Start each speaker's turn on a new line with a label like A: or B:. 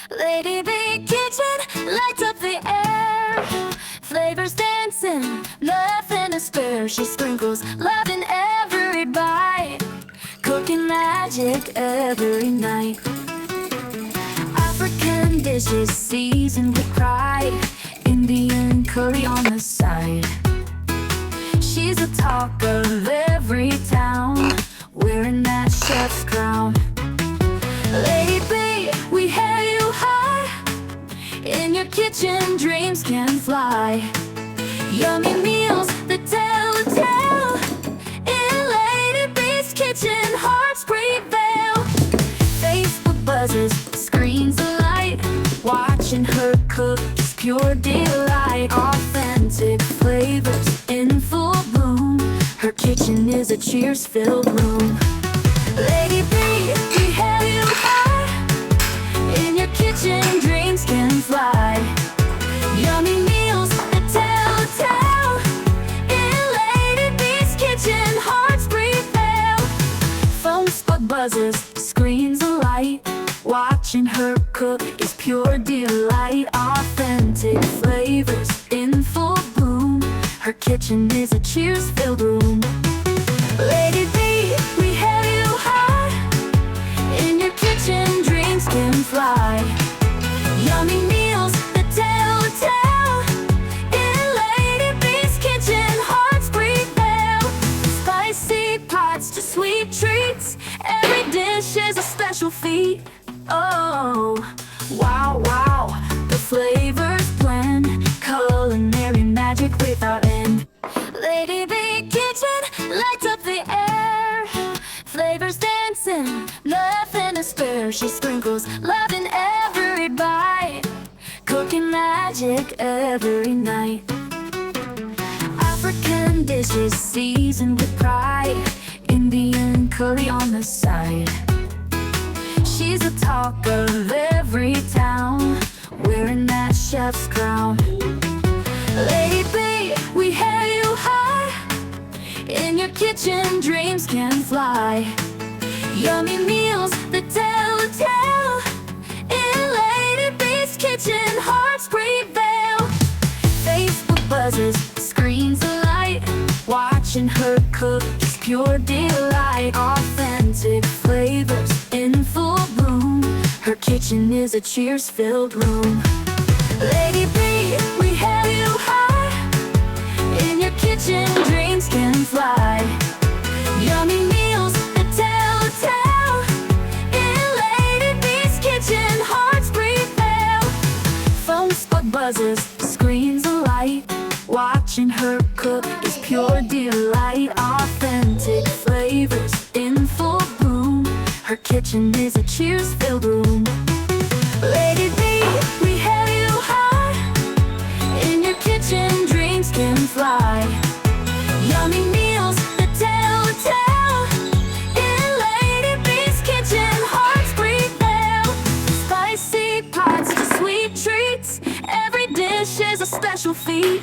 A: Lady B kitchen lights up the air. Flavors dancing, nothing to spare. She sprinkles love in every bite, cooking magic every night. African dishes seasoned with pride, Indian curry on the side. She's the talk of every town, wearing that chef's crown. Lady B, we hail you high. In your kitchen, dreams can fly. Yummy meals that tell a tale. In Lady B's kitchen, hearts prevail. Facebook buzzes, screens alight. Watching her cook is pure delight. Authentic flavors in full bloom. Her kitchen is a cheers-filled room. Lady B, we hail you high. In your kitchen, dreams can fly. Yummy meals that tell a tale. In Lady B's kitchen, hearts prevail. Phone spot buzzes, screens alight. Watching her cook is pure delight. Authentic flavors in full bloom. Her kitchen is a cheers-filled room. Lady B, we hail you high. In your kitchen, dreams can fly. Yummy meals that tell a tale. In Lady B's kitchen, hearts prevail. Spicy pots to sweet treats, every dish is a special feat. Oh, wow, wow, the flavors blend, culinary magic without end. Lady B kitchen lights up the air. Flavors dancing, nothing to spare. She sprinkles love in every bite, cooking magic every night. African dishes seasoned with pride, Indian curry on the side. She's the talk of every town, wearing that chef's crown. Lady B, we hail you high. In your kitchen, dreams can fly. Yummy meals that tell a tale. In Lady B's kitchen, hearts prevail. Facebook buzzes, screens alight. Watching her cook is pure delight. Authentic flavors in full bloom. Her kitchen is a cheers-filled room. Lady B, we hail you high. In your kitchen, dreams can fly. Yummy meals that tell a tale. In Lady B's kitchen, hearts prevail. Phone spot buzzes, screens alight. Watching her cook is pure delight. Authentic flavors in full bloom. Her kitchen is a cheers-filled room. Lady B, we hail you high. In your kitchen, dreams can fly. Yummy meals that tell a tale. In Lady B's kitchen, hearts prevail. Spicy pots to sweet treats, every dish is a special feat.